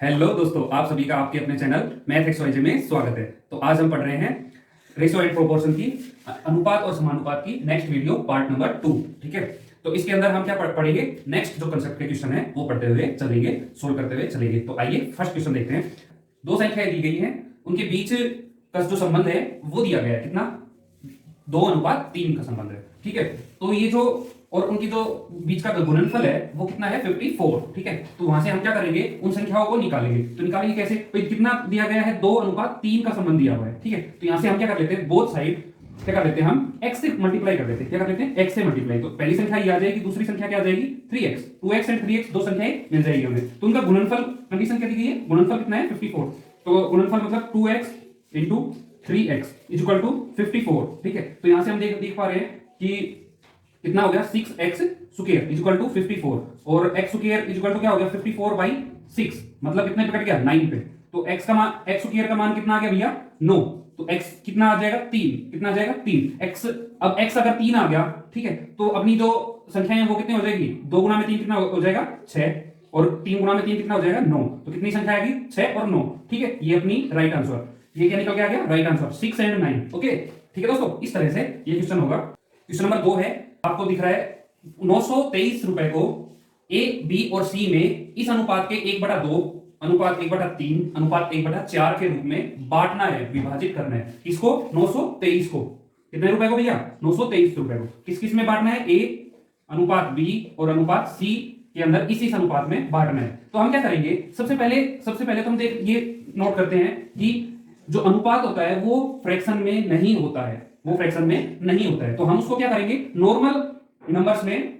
Hello दोस्तों, आप सभी का आपके अपने चैनल मैथ एक्सवाईजे में स्वागत है। तो आज हम पढ़ रहे हैं रेशियो एंड प्रोपोर्शन की अनुपात और समानुपात की नेक्स्ट वीडियो पार्ट नंबर 2। ठीक है, तो इसके अंदर हम क्या पढ़ेंगे, नेक्स्ट जो कंसेप्ट के क्वेश्चन है वो पढ़ते हुए चलेंगे, सोल्व करते हुए चलेंगे। तो आइए फर्स्ट क्वेश्चन देखते हैं। दो संख्याएं दी गई हैं, उनके बीच का जो संबंध है वो दिया गया है, कितना, 2:3 का संबंध है। ठीक है, तो ये जो और उनकी जो बीच का गुणनफल है वो कितना है, 54। ठीक है, तो वहां से हम क्या करेंगे, उन संख्याओं को निकालेंगे। तो निकालेंगे कैसे, तो कितना दिया गया है, 2:3 का संबंध दिया हुआ है। ठीक है, तो यहां से हम क्या कर लेते हैं, बोथ साइड क्या कर लेते हैं, हम x से मल्टीप्लाई कर देते हैं। क्या कर लेते हैं, x से मल्टीप्लाई। तो पहली संख्या ये आ जाएगी, दूसरी संख्या क्या आ जाएगी, 3x। 2x एंड 3x दो संख्याएं मिल जाएगी हमें। तो उनका गुणनफल कंडीशन क्या दी गई है, गुणनफल कितना है, 54। तो गुणनफल मतलब 2x into 3x is equal to 54। ठीक है, तो यहां से हम देख पा रहे हैं कि कितना हो गया, 6x square is equal to 54 और x square is equal to क्या हो गया, 54/6, मतलब कितने पे कट गया, 9 पे। तो x का मान, x स्क्वायर का मान कितना आ गया भैया, 9। तो x कितना आ जाएगा, 3। कितना आ जाएगा, 3 x। अब x अगर 3 आ गया, ठीक है, तो अपनी जो संख्याएं वो कितनी हो जाएगी, 2 गुना में 3 कितना हो जाएगा, 6, और 3 गुना में 3 कितना हो जाएगा, 9। तो कितनी संख्या आएगी, 6 और 9। ठीक है, ये अपनी राइट आंसर, ये क्या निकल के आ गया, राइट आंसर 6 एंड 9। ओके, ठीक है दोस्तों, इस तरह से ये क्वेश्चन होगा। क्वेश्चन नंबर 2 है, आपको दिख रहा है 923 रुपए को ए, बी और सी में इस अनुपात के 1/2, अनुपात 1/3, अनुपात 1/4 के रूप में बांटना है, विभाजित करना है। किसको, 923 को। कितने रुपए को भैया, 923 रुपए को। किस किस में बांटना है, ए, अनुपात बी और अनुपात सी के अंदर इस अनुपात में बांटना है। तो हम क्या करेंगे, सबसे पहले तो हम ये नोट करते हैं कि जो अनुपात होता है वो फ्रैक्शन में नहीं होता है, वो फ्रैक्शन में नहीं होता है। तो हम उसको क्या करेंगे, नॉर्मल नंबर्स में,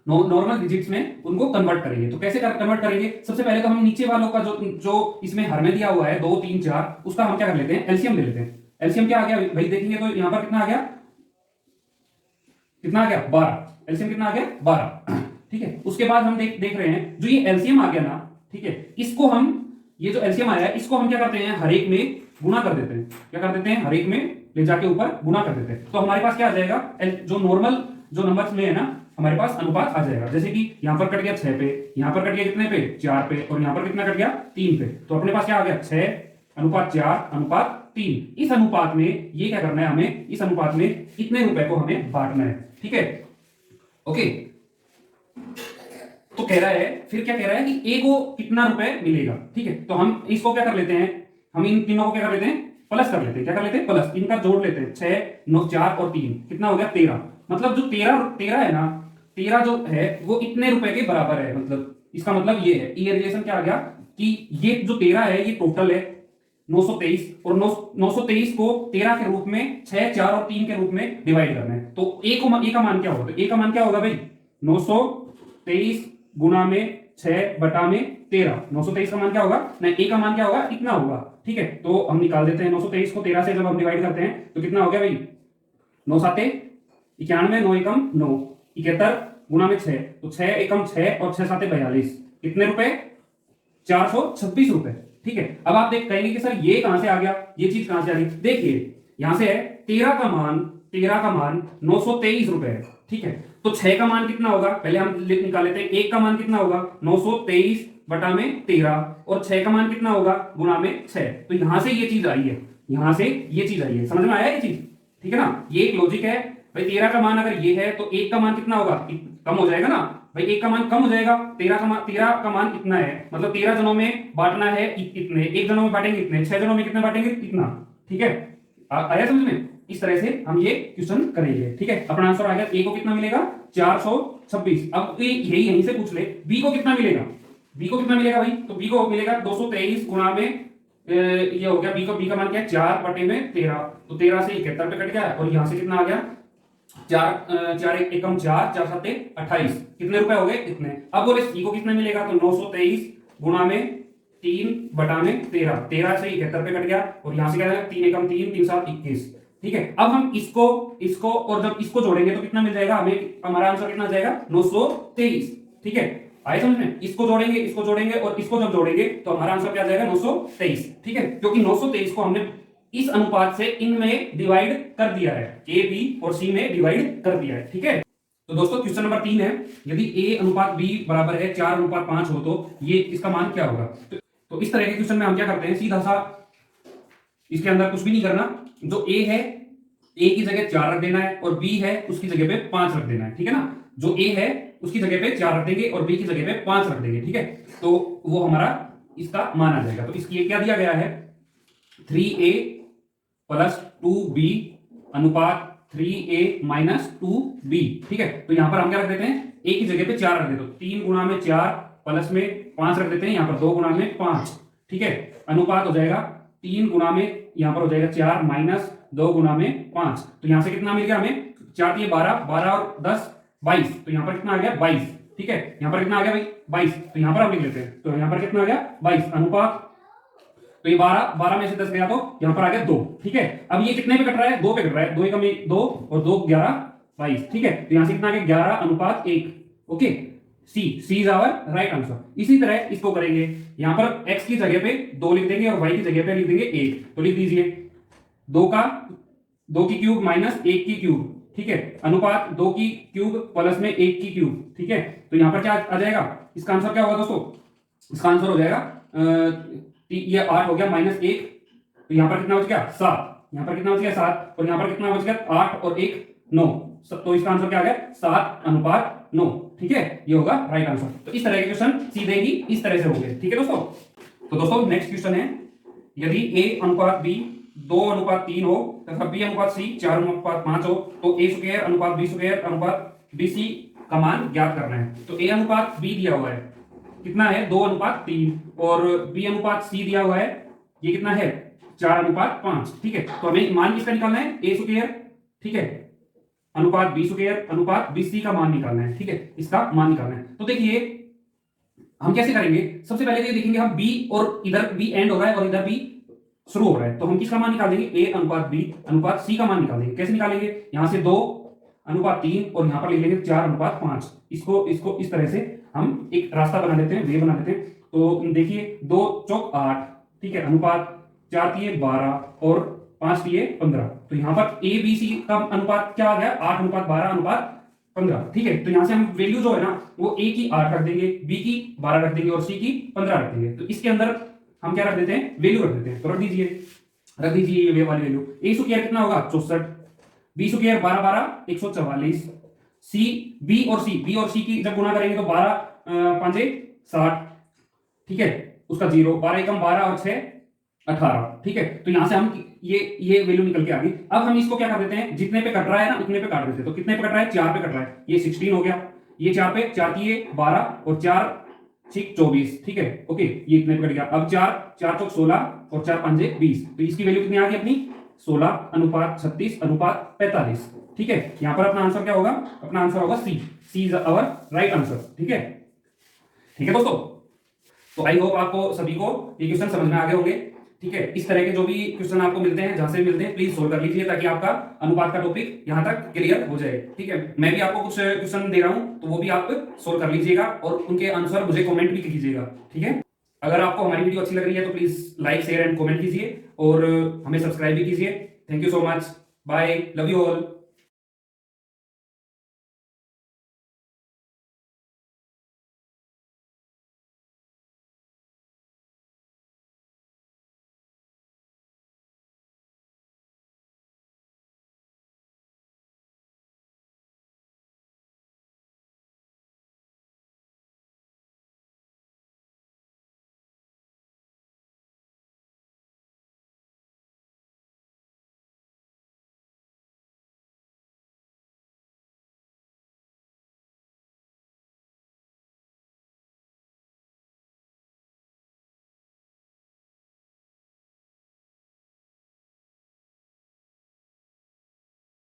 नॉर्मल डिजिट्स में उनको कन्वर्ट करेंगे। तो कैसे कन्वर्ट करेंगे, सबसे पहले तो हम नीचे वालों का जो इसमें हर में दिया हुआ है 2 3 4, उसका हम क्या कर लेते हैं, एलसीएम ले लेते हैं। एलसीएम क्या आ गया भाई, देखेंगे तो यहां पर कितना आ गया, कितना आ गया, 12। एलसीएम कितना आ गया, 12। ठीक है, उसके बाद हम देख रहे हैं जो ये एलसीएम आ गया ना, ठीक है, इसको हम, ये जो एलसीएम आया है इसको हम क्या करते हैं, हर एक में गुना कर देते हैं। क्या कर देते हैं, हर एक में ले जाके ऊपर गुना कर देते हैं। तो हमारे पास क्या आ जाएगा, जो नॉर्मल जो नंबर्स में है ना, हमारे पास अनुपात आ जाएगा। जैसे कि यहां पर कट गया 6 पे, यहां पर कट गया कितने पे, 4 पे, और यहां पर कितना कट गया, 3 पे। तो अपने पास क्या आ गया, 6:4:3। इस अनुपात में ये क्या करना है हमें, इस अनुपात में इतने रुपए को हमें बांटना है। ठीक है, ओके। तो कह रहा है, फिर क्या कह रहा है कि ए को कितना रुपए मिलेगा। ठीक है, तो हम इसको क्या कर लेते हैं, हम इन तीनों को क्या कर लेते हैं, प्लस कर लेते हैं। क्या कर लेते हैं, प्लस, इनका जोड़ लेते हैं। 6 9 4 और 3 कितना हो गया, 13। मतलब जो 13 है ना, 13 जो है वो इतने रुपए के बराबर है। मतलब इसका मतलब ये है, ये रिलेशन क्या आ गया कि ये जो 13 है ये टोटल है 923, और 923 को 13 के रूप में 6 4 और 3 के रूप में डिवाइड करना है। तो ए का मान क्या होगा, तो ए का मान क्या होगा भाई, 923 गुना में 6/13। 923 का मान क्या होगा, नहीं, ए का मान क्या होगा, इतना होगा। ठीक है, तो हम निकाल देते हैं 923 को 13 से जब हम डिवाइड करते हैं तो कितना हो गया भाई, 9 7 91, 9 एकम 9, 71 गुना में 6, तो 6 एकम 6 और 6 7 42, कितने रुपए, 426 रुपए। ठीक है, अब आप कहेंगे कि सर ये कहां से आ गया, ये चीज कहां से आ गई। देखिए यहां से है 13 का मान 923 रुपए है। ठीक है, तो 6 का मान कितना होगा, पहले हम निकाल लेते हैं। 1 का मान कितना होगा, 923/13, और 6 का मान कितना होगा, गुना में 6। तो यहां से ये चीज आई है, यहां से ये चीज आई है, समझ में आया ये चीज। ठीक है ना, ये एक लॉजिक है भाई। 13 का मान अगर ये है तो 1 का मान कितना होगा, कम हो जाएगा ना भाई, 1 का मान कम हो जाएगा। 13 का मान इतना है, मतलब 13 जनों में बांटना है इतने, 1 जनों में बांटेंगे इतने, 6 जनों में कितने बांटेंगे, इतना। ठीक है, आया समझ में। इस तरह से हम ये क्वेश्चन करेंगे। ठीक है, अपना आंसर आ गया, ए को कितना मिलेगा, 426। अब यही यहीं से पूछ ले, बी को कितना मिलेगा, बी को कितना मिलेगा भाई, तो बी को मिलेगा 223 गुना में ये हो गया, बी का मान क्या है, 4/13। तो 13 से 71 पे कट गया, और यहां से कितना आ गया, 4 एकम 4, 4 7 28, कितने रुपए हो गए, इतने। अब बोले सी को कितना मिलेगा, तो 923 गुना में 3/13, 13 से 71 पे कट गया, और यहां से क्या आएगा, 3 एकम 3, 3 7 21। ठीक है, अब हम इसको और जब इसको जोड़ेंगे तो कितना मिल जाएगा हमें, हमारा आंसर कितना जाएगा, 923। ठीक है, आए समझ में। इसको जोड़ेंगे और इसको जब जोड़ेंगे तो हमारा आंसर क्या जाएगा, 923। ठीक है, क्योंकि 923 को हमने इस अनुपात से इनमें डिवाइड कर दिया है, ए बी और सी में डिवाइड कर दिया है। ठीक है, तो दोस्तों क्वेश्चन नंबर 3 है, यदि a अनुपात b बराबर है 4:5 हो तो ये इसका मान क्या होगा। तो तो इस तरह के क्वेश्चन में हम क्या करते हैं, सीधा सा इसके अंदर कुछ भी नहीं करना, जो ए है ए की जगह 4 रख देना है और बी है उसकी जगह पे 5 रख देना है, ठीक है ना। जो ए है उसकी जगह पे 4 रख देंगे और बी की जगह पे 5 रख देंगे, ठीक है। तो वो हमारा इसका मान आ जाएगा। तो इसकी क्या दिया गया है, 3a प्लस 2b अनुपात 3a माइनस 2b, ठीक है। तो यहां पर हम क्या रख देते हैं, a की जगह पे 4 रख देते हैं, तो 3 गुणा में 4 प्लस में 5 रख देते हैं, यहां पर 2 गुणा में 5, ठीक है। अनुपात हो जाएगा 3 गुणा में यहां पर हो जाएगा 4 माइनस 2 गुणा में 5, तो यहां से कितना मिल गया हमें, 4 दिए 12, 12 और 10 22, तो यहां पर कितना आ गया 22, ठीक है। यहां पर कितना आ गया भाई 22, तो यहां पर हम लिख लेते हैं, तो यहां पर कितना आ गया 22 अनुपात, तो ये 12 में से 10 गया तो यहां पर आ गया 2, ठीक है। अब ये कितने पे कट रहा है, 2 पे कट रहा है, 2 एकम 2 और 2 11 22, ठीक है। तो यहां से कितना आ गया 11 अनुपात 1, okay. C is our right answer. इसी तरह इसको करेंगे, यहां पर x की जगह पे 2 लिख देंगे और y की जगह पे लिख देंगे 1, तो लिख दीजिए 2 की क्यूब माइनस 1 की क्यूब, ठीक है, अनुपात 2 की क्यूब प्लस में 1 की क्यूब, ठीक है। तो यहां पर क्या आ जाएगा, इसका आंसर क्या होगा दोस्तों, इसका आंसर हो जाएगा ये 8 हो गया माइनस 1, तो यहां पर कितना बच गया 7, यहां पर कितना बच गया 7 और यहां पर कितना बच गया 8 और 1 9, तो इसका आंसर क्या आ गया 7 अनुपात 9, ठीक है। ये होगा राइट आंसर। तो इस तरह के क्वेश्चन सीधे ही इस तरह से होंगे, ठीक है दोस्तों। तो दोस्तों नेक्स्ट क्वेश्चन है, यदि a अनुपात b 2 अनुपात 3 हो तथा b अनुपात c 4 अनुपात 5 हो, तो a स्क्वायर अनुपात b स्क्वायर अनुपात bc का मान ज्ञात करना है। तो a अनुपात b दिया हुआ है कितना है 2 अनुपात 3 और b अनुपात c दिया हुआ है ये कितना है 4 अनुपात 5, ठीक है। तो हमें मान किसका निकालना है, a स्क्वायर, ठीक है, अनुपात b स्क्वायर अनुपात bc का मान निकालना है, ठीक है, इसका मान निकालना है। तो देखिए हम कैसे करेंगे, सबसे पहले ये देखेंगे हम b और इधर b एंड हो रहा है और इधर b शुरू हो रहा है, तो हम किसका मान निकाल देंगे, a अनुपात b अनुपात c का मान निकाल देंगे। कैसे निकालेंगे, यहां से 2 अनुपात 3 और यहां पर लिख लेंगे 4 अनुपात 5, इसको इस तरह से हम एक रास्ता बना देते हैं, वे बना देते हैं। तो देखिए 2 चौक 8, ठीक है, अनुपात 4 तिये 12 और 5 तिये 15, तो यहां पर ए बी सी का अनुपात क्या आ गया 8 अनुपात 12 अनुपात 15, ठीक है। तो यहां से हम वैल्यू जो है ना वो ए की 8 रख देंगे, बी की 12 रख देंगे और सी की 15 रख देंगे। तो इसके अंदर हम क्या रख देते हैं, वैल्यू रख देते हैं, तो रख दीजिए ये वाली वैल्यू। ए स्क्वायर कितना होगा 64, बी स्क्वायर 12 12 144, सी बी और सी की जब गुणा करेंगे तो 12 5 60, ठीक है, उसका 0, 12 एकम 12 और 6 18, ठीक है। तो यहां से हम ये वैल्यू निकल के आ गई। अब हम इसको क्या कर देते हैं, जितने पे कट रहा है ना उतने पे काट देते हैं। तो कितने पे कट रहा है 4 पे कट रहा है, ये 16 हो गया, ये 4 पे 4 की 12 और 4 6 24, ठीक है, ओके, ये इतने पे कट गया। अब 4 4 चौक 16 और 4 5 20, तो इसकी वैल्यू कितनी आ गई अपनी 16 अनुपात 36 अनुपात 45, ठीक है। यहां पर अपना आंसर क्या होगा, अपना आंसर होगा सी इज आवर राइट आंसर, ठीक है दोस्तों। तो आई होप आपको सभी को ये क्वेश्चन समझ में आ गए होंगे, ठीक है। इस तरह के जो भी क्वेश्चन आपको मिलते हैं, जहां से भी मिलते हैं, प्लीज सोल्व कर लीजिए ताकि आपका अनुपात का टॉपिक यहां तक क्लियर हो जाए, ठीक है। मैं भी आपको कुछ क्वेश्चन दे रहा हूं तो वो भी आप सोल्व कर लीजिएगा और उनके आंसर मुझे कमेंट भी कीजिएगा, ठीक है। अगर आपको हमारी वीडियो अच्छी लग रही है तो please like share and comment कीजिए और हमें सब्सक्राइब भी कीजिए। Thank you so much, bye, love you all.